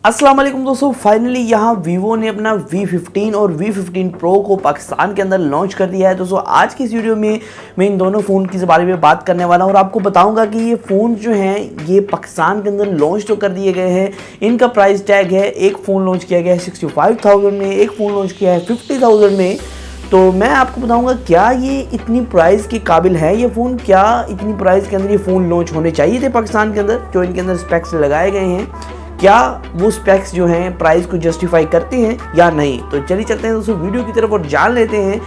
अस्सलाम वालेकुम दोस्तों, फाइनली यहाँ वीवो ने अपना V15 और V15 Pro को पाकिस्तान के अंदर लॉन्च कर दिया है। दोस्तों आज की इस वीडियो में मैं इन दोनों फ़ोन के बारे में बात करने वाला हूँ और आपको बताऊंगा कि ये फ़ोन जो हैं ये पाकिस्तान के अंदर लॉन्च तो कर दिए गए हैं। इनका प्राइस टैग है, एक फ़ोन लॉन्च किया गया है 65,000 में, एक फ़ोन लॉन्च किया है 50,000 में। तो मैं आपको बताऊंगा क्या ये इतनी प्राइस के काबिल है ये फ़ोन, क्या इतनी प्राइस के अंदर ये फ़ोन लॉन्च होने चाहिए थे पाकिस्तान के अंदर, जो इनके अंदर स्पेक्स लगाए गए हैं, क्या वो स्पेक्स जो हैं प्राइस को जस्टिफाई करते हैं या नहीं। तो चलिए चलते हैं दोस्तों वीडियो की तरफ और जान लेते हैं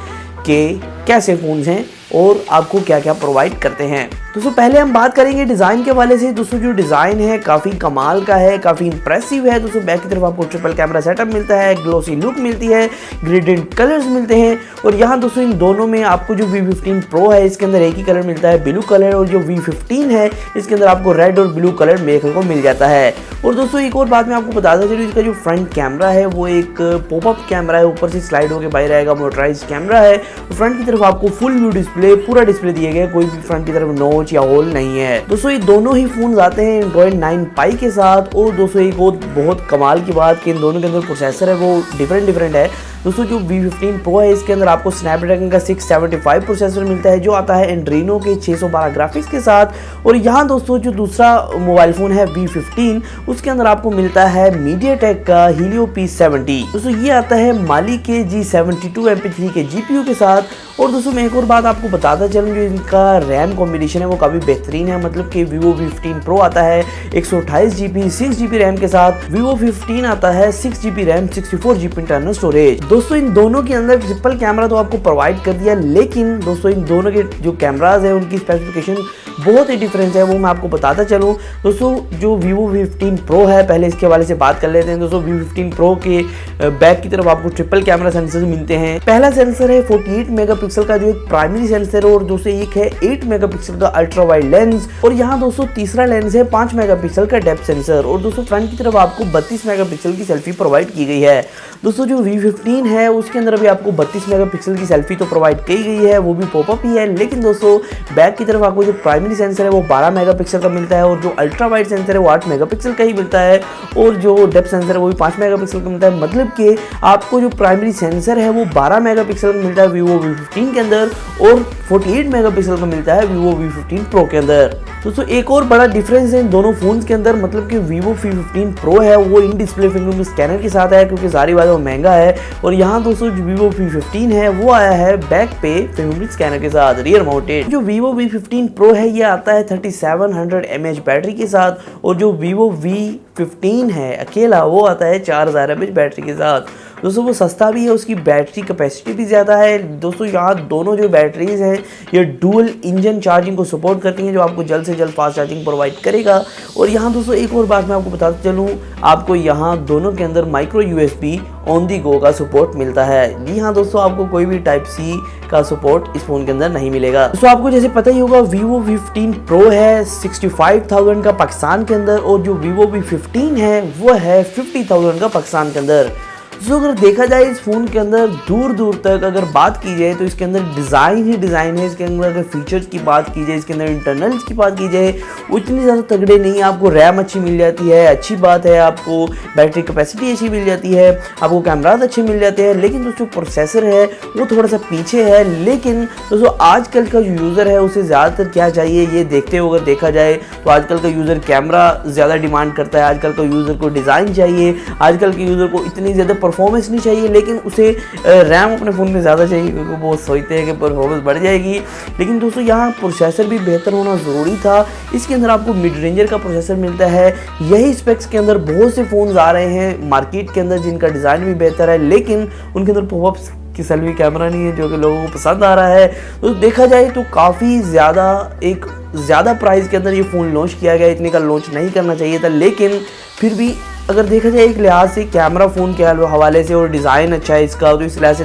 कि कैसे फ़ोन्स हैं और आपको क्या क्या प्रोवाइड करते हैं। दोस्तों पहले हम बात करेंगे डिज़ाइन के हवाले से। दोस्तों जो डिज़ाइन है काफ़ी कमाल का है, काफ़ी इंप्रेसिव है। दोस्तों बैक की तरफ आपको ट्रिपल कैमरा सेटअप मिलता है, ग्लोसी लुक मिलती है, ग्रेडियंट कलर्स मिलते हैं। और यहाँ दोस्तों इन दोनों में आपको जो V15 Pro है इसके अंदर एक ही कलर मिलता है, ब्लू कलर, और जो V15 है इसके अंदर आपको रेड और ब्लू कलर देखने को मिल जाता है। और दोस्तों एक और बात मैं आपको बताता चलूँ, इसका जो फ्रंट कैमरा है वो एक पॉपअप कैमरा है, ऊपर से स्लाइड होकर बाहर आएगा, मोटराइज कैमरा है। फ्रंट की तरफ आपको फुल व्यू डिस्प्ले, पूरा डिस्प्ले दिया गया है, कोई भी फ्रंट की तरफ नोच या होल नहीं है। दोस्तों ये दोनों ही फोन आते हैं Android 9 Pie के साथ। और दोस्तों एक और बहुत कमाल की बात कि इन दोनों के अंदर प्रोसेसर है वो डिफरेंट है। दोस्तों जो V15 Pro है इसके अंदर आपको स्नैपड्रैगन का 675 प्रोसेसर मिलता है, जो आता है एंड्रीनो के 612 ग्राफिक्स के साथ। और यहाँ दोस्तों जो दूसरा मोबाइल फ़ोन है V15 उसके अंदर आपको मिलता है मीडियाटेक का Helio P70। दोस्तों ये आता है माली के G72 MP3 के GPU के साथ। और दोस्तों मैं एक और बात आपको बताता चलूँ, जो इनका रैम कॉम्बिनेशन है वो काफ़ी बेहतरीन है। मतलब कि Vivo V15 Pro आता है 128 GB 6 GB रैम के साथ, Vivo V15 आता है 6 GB RAM 64 GB internal storage. दोस्तों इन दोनों के अंदर ट्रिपल कैमरा तो आपको प्रोवाइड कर दिया, लेकिन दोस्तों इन दोनों के जो कैमराज है उनकी स्पेसिफिकेशन बहुत ही डिफरेंस है, वो मैं आपको बताता चलूँ। दोस्तों जो Vivo V15 Pro है, पहले इसके हवाले से बात कर लेते हैं। दोस्तों V15 Pro के बैक की तरफ आपको ट्रिपल कैमरा सेंसर मिलते हैं। पहला सेंसर है 48 मेगापिक्सल का जो एक प्राइमरी सेंसर है, और दोस्तों एक है 8 मेगापिक्सल का अल्ट्रा वाइड लेंस। और यहाँ दोस्तों तीसरा लेंस है 5 मेगापिक्सल का डेप्थ सेंसर। और दोस्तों फ्रंट की तरफ आपको 32 मेगापिक्सल की सेल्फी प्रोवाइड की गई है। दोस्तों जो V15 है उसके अंदर अभी आपको 32 मेगापिक्सल की सेल्फी तो प्रोवाइड की गई है, वो भी पॉपअप ही है। लेकिन दोस्तों बैक की तरफ आपको जो प्राइमरी सेंसर है वो 12 मेगापिक्सल का मिलता है, और जो अल्ट्रा वाइड सेंसर है वो 8 मेगापिक्सल का ही मिलता है, और जो डेप्थ सेंसर है वो भी 5 मेगापिक्सल का मिलता है। मतलब कि आपको जो प्राइमरी सेंसर है वो 12 मेगापिक्सल का मिलता है Vivo V15 के अंदर, और 48 मेगापिक्सल का मिलता है Vivo V15 Pro के अंदर। दोस्तों एक और बड़ा डिफरेंस है इन दोनों फोन्स के अंदर, मतलब कि Vivo V15 Pro है वो इन डिस्प्ले फिंगरप्रिंट स्कैनर के साथ है, क्योंकि सारी बात वो महंगा है। और यहाँ दोस्तों जो Vivo V15 है वो आया है बैक पे फिंगरप्रिंट स्कैनर के साथ, रियर माउंटेड। जो Vivo V15 Pro है ये आता है 3700 mAh बैटरी के साथ, और जो Vivo V15 है अकेला वो आता है 4000 mAh बैटरी के साथ। दोस्तों वो सस्ता भी है, उसकी बैटरी कैपेसिटी भी ज़्यादा है। दोस्तों यहाँ दोनों जो बैटरीज हैं ये डुअल इंजन चार्जिंग को सपोर्ट करती हैं, जो आपको जल्द से जल्द फास्ट चार्जिंग प्रोवाइड करेगा। और यहाँ दोस्तों एक और बात मैं आपको बताता चलूँ, आपको यहाँ दोनों के अंदर माइक्रो USB ऑन दी गो का सपोर्ट मिलता है। जी हाँ दोस्तों, आपको कोई भी टाइप C का सपोर्ट इस फोन के अंदर नहीं मिलेगा। दोस्तों आपको जैसे पता ही होगा Vivo V15 Pro है 65,000 का पाकिस्तान के अंदर, और जो Vivo V15 है वो है 50,000 का पाकिस्तान के अंदर। तो अगर देखा जाए इस फ़ोन के अंदर दूर दूर तक अगर बात की जाए तो इसके अंदर डिज़ाइन ही डिज़ाइन है। इसके अंदर अगर फीचर्स की बात की जाए, इसके अंदर इंटरनल्स की बात की जाए, वो इतनी ज़्यादा तगड़े नहीं है। आपको रैम अच्छी मिल जाती है, अच्छी बात है, आपको बैटरी कैपेसिटी अच्छी मिल जाती है, आपको कैमराज अच्छे मिल जाते हैं। लेकिन दोस्तों प्रोसेसर है वो थोड़ा सा पीछे है। लेकिन दोस्तों आजकल का जो यूज़र है उसे ज़्यादातर क्या चाहिए ये देखते हुए अगर देखा जाए तो आजकल का यूज़र कैमरा ज़्यादा डिमांड करता है, आजकल का यूज़र को डिज़ाइन चाहिए, आजकल के यूज़र को इतनी ज़्यादा परफॉर्मेंस नहीं चाहिए, लेकिन उसे रैम अपने फ़ोन में ज़्यादा चाहिए, क्योंकि वो सोचते हैं कि परफॉर्मेंस बढ़ जाएगी। लेकिन दोस्तों यहाँ प्रोसेसर भी बेहतर होना ज़रूरी था। इसके अंदर आपको मिड रेंजर का प्रोसेसर मिलता है। यही स्पेक्स के अंदर बहुत से फ़ोन्स आ रहे हैं मार्केट के अंदर जिनका डिज़ाइन भी बेहतर है, लेकिन उनके अंदर पॉपअप की सेल्फी कैमरा नहीं है, जो कि लोगों को पसंद आ रहा है। तो देखा जाए तो काफ़ी ज़्यादा प्राइस के अंदर ये फ़ोन लॉन्च किया गया, इतने का लॉन्च नहीं करना चाहिए था। लेकिन फिर भी अगर देखा जाए एक लिहाज से कैमरा फ़ोन के हवाले से और डिज़ाइन अच्छा है इसका, तो इस लिहाज से